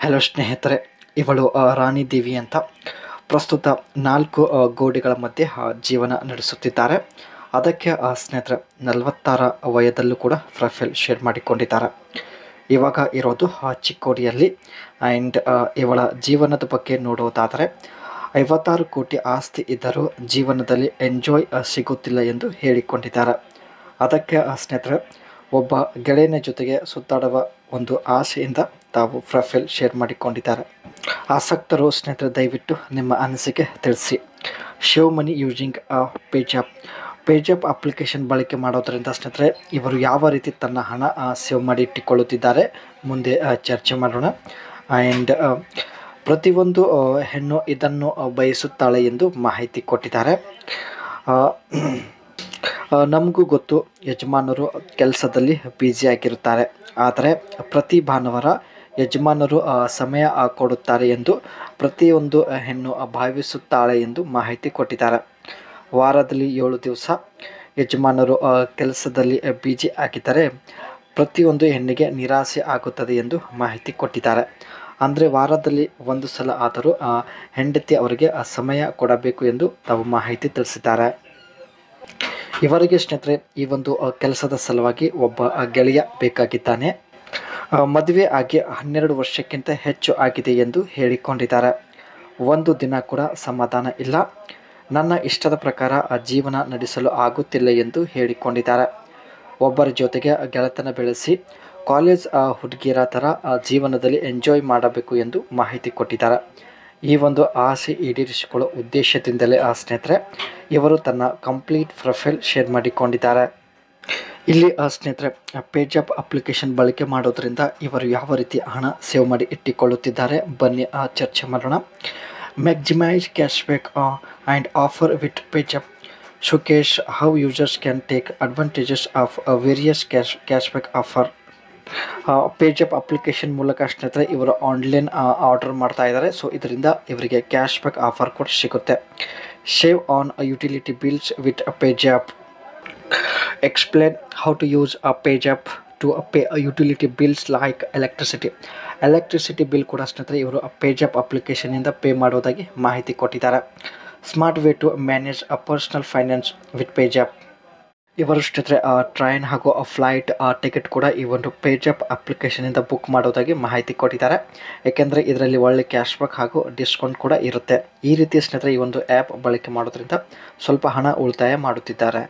Hello ಸ್ನೇಹಿತರೆ, ಇವಳು ರಾಣಿ ದೇವಿ ಅಂತ ಪ್ರಸ್ತುತ 4 ಗೋಡೆಗಳ ಮಧ್ಯೆ ಜೀವನ ನಡೆಸುತ್ತಿದ್ದಾರೆ. ಅದಕ್ಕೆ ಸ್ನೇಹಿತರೆ 46 ವಯದಲ್ಲೂ ಕೂಡ ಪ್ರೊಫೈಲ್ ಶೇರ್ ಮಾಡಿಕೊಂಡಿದ್ದಾರೆ. ಇವಾಗ ಇರೋದು ಚಿಕ್ಕೋಡಿಯಲ್ಲಿ. ಆ್ಯಂಡ್ ಇವಳ ಜೀವನದ ಬಗ್ಗೆ ನೋಡುವುದಾದರೆ 56 ಕೋಟಿ ಆಸ್ತಿ ಇದ್ದರೂ ಜೀವನದಲ್ಲಿ ಎಂಜಾಯ್ ಸಿಗುತ್ತಿಲ್ಲ ಎಂದು ಹೇಳಿಕೊಂಡಿದ್ದಾರೆ. ಅದಕ್ಕೆ ಸ್ನೇಹಿತರೆ ಒಬ್ಬ ಗೆಳೆಯನ ಜೊತೆಗೆ ಸುತ್ತಾಡುವ ಒಂದು ಆಸೆಯಿಂದ ತಾವು ಪ್ರೊಫೈಲ್ ಶೇರ್ ಮಾಡಿಕೊಂಡಿದ್ದಾರೆ. ಆಸಕ್ತರು ಸ್ನೇಹಿತರೆ ದಯವಿಟ್ಟು ನಿಮ್ಮ ಅನಿಸಿಕೆ ತಿಳಿಸಿ. ಶೇವ್ ಮನಿ ಯೂಸಿಂಗ್ ಪೇಜ್ಯಾಪ್ ಅಪ್ಲಿಕೇಶನ್ ಬಳಕೆ ಮಾಡೋದರಿಂದ ಸ್ನೇಹಿತರೆ ಇವರು ಯಾವ ರೀತಿ ತನ್ನ ಹಣ ಸೇವ್ ಮಾಡಿ ಇಟ್ಟುಕೊಳ್ಳುತ್ತಿದ್ದಾರೆ ಮುಂದೆ ಚರ್ಚೆ ಮಾಡೋಣ. ಆ್ಯಂಡ್ ಪ್ರತಿಯೊಂದು ಹೆಣ್ಣು ಇದನ್ನು ಬಯಸುತ್ತಾಳೆ ಎಂದು ಮಾಹಿತಿ ಕೊಟ್ಟಿದ್ದಾರೆ. ನಮಗೂ ಗೊತ್ತು, ಯಜಮಾನರು ಕೆಲಸದಲ್ಲಿ ಬ್ಯುಸಿಯಾಗಿರುತ್ತಾರೆ, ಆದರೆ ಪ್ರತಿ ಭಾನುವಾರ ಯಜಮಾನರು ಸಮಯ ಕೊಡುತ್ತಾರೆ ಎಂದು ಪ್ರತಿಯೊಂದು ಹೆಣ್ಣು ಭಾವಿಸುತ್ತಾಳೆ ಎಂದು ಮಾಹಿತಿ ಕೊಟ್ಟಿದ್ದಾರೆ. ವಾರದಲ್ಲಿ 7 ದಿವಸ ಯಜಮಾನರು ಕೆಲಸದಲ್ಲಿ ಬ್ಯುಸಿ ಆಗಿದ್ದರೆ ಪ್ರತಿಯೊಂದು ಹೆಣ್ಣಿಗೆ ನಿರಾಸೆ ಆಗುತ್ತದೆ ಎಂದು ಮಾಹಿತಿ ಕೊಟ್ಟಿದ್ದಾರೆ. ಅಂದರೆ ವಾರದಲ್ಲಿ 1 ಸಲ ಆದರೂ ಹೆಂಡತಿ ಅವರಿಗೆ ಸಮಯ ಕೊಡಬೇಕು ಎಂದು ತಾವು ಮಾಹಿತಿ ತಿಳಿಸಿದ್ದಾರೆ. ಇವರಿಗೆ ಸ್ನೇಹಿತರೆ ಈ ಒಂದು ಕೆಲಸದ ಸಲುವಾಗಿ ಒಬ್ಬ ಗೆಳೆಯ ಬೇಕಾಗಿದ್ದಾನೆ. ಮದುವೆ ಆಗಿ 12 ವರ್ಷಕ್ಕಿಂತ ಹೆಚ್ಚು ಆಗಿದೆ ಎಂದು ಹೇಳಿಕೊಂಡಿದ್ದಾರೆ. ಒಂದು ದಿನ ಕೂಡ ಸಮಾಧಾನ ಇಲ್ಲ, ನನ್ನ ಇಷ್ಟದ ಪ್ರಕಾರ ಜೀವನ ನಡೆಸಲು ಆಗುತ್ತಿಲ್ಲ ಎಂದು ಹೇಳಿಕೊಂಡಿದ್ದಾರೆ. ಒಬ್ಬರ ಜೊತೆಗೆ ಗೆಳೆತನ ಬೆಳೆಸಿ ಕಾಲೇಜ್ ಹುಡುಗಿಯರ ಥರ ಜೀವನದಲ್ಲಿ ಎಂಜಾಯ್ ಮಾಡಬೇಕು ಎಂದು ಮಾಹಿತಿ ಕೊಟ್ಟಿದ್ದಾರೆ. ಈ ಒಂದು ಆಸೆ ಈಡೇರಿಸಿಕೊಳ್ಳೋ ಉದ್ದೇಶದಿಂದಲೇ ಸ್ನೇಹಿತರೆ ಇವರು ತನ್ನ ಕಂಪ್ಲೀಟ್ ಪ್ರೊಫೈಲ್ ಶೇರ್ ಮಾಡಿಕೊಂಡಿದ್ದಾರೆ. ಇಲ್ಲಿ ಸ್ನೇಹಿತರೆ ಪೇಜ್ಯಾಪ್ ಅಪ್ಲಿಕೇಶನ್ ಬಳಕೆ ಮಾಡೋದ್ರಿಂದ ಇವರು ಯಾವ ರೀತಿ ಹಣ ಸೇವ್ ಮಾಡಿ ಇಟ್ಟುಕೊಳ್ಳುತ್ತಿದ್ದಾರೆ ಬನ್ನಿ ಚರ್ಚೆ ಮಾಡೋಣ. Maximise cashback and offer with PayZapp showcase how users can take advantages of various cashback offer. PayZapp application ಮೂಲಕ ಸ್ನೇಹಿತರೆ ಇವರು ಆನ್ಲೈನ್ ಆರ್ಡರ್ ಮಾಡ್ತಾ ಇದ್ದಾರೆ. ಸೊ ಇದರಿಂದ ಇವರಿಗೆ ಕ್ಯಾಶ್ಬ್ಯಾಕ್ ಆಫರ್ ಕೂಡ ಸಿಗುತ್ತೆ. Save on utility bills with PayZapp. Explain how to use PayZapp to pay utility bills like electricity bill ಕೂಡ ಸ್ನೇಹಿತರೆ ಇವರು ಪೇಜ್ಯಾಪ್ ಅಪ್ಲಿಕೇಶನಿಂದ ಪೇ ಮಾಡೋದಾಗಿ ಮಾಹಿತಿ ಕೊಟ್ಟಿದ್ದಾರೆ. Smart way to manage personal finance with PayZapp. ಇವರು ಸ್ನೇಹಿತರೆ ಟ್ರೈನ್ ಹಾಗೂ ಫ್ಲೈಟ್ ಟಿಕೆಟ್ ಕೂಡ ಈ ಒಂದು ಪೇಜ್ಯಾಪ್ ಅಪ್ಲಿಕೇಶನಿಂದ ಬುಕ್ ಮಾಡೋದಾಗಿ ಮಾಹಿತಿ ಕೊಟ್ಟಿದ್ದಾರೆ. ಏಕೆಂದರೆ ಇದರಲ್ಲಿ ಒಳ್ಳೆ ಕ್ಯಾಶ್ಬ್ಯಾಕ್ ಹಾಗೂ ಡಿಸ್ಕೌಂಟ್ ಕೂಡ ಇರುತ್ತೆ. ಈ ರೀತಿ ಸ್ನೇಹಿತರೆ ಈ ಒಂದು ಆ್ಯಪ್ ಬಳಕೆ ಮಾಡೋದ್ರಿಂದ ಸ್ವಲ್ಪ ಹಣ ಉಳಿತಾಯ ಮಾಡುತ್ತಿದ್ದಾರೆ.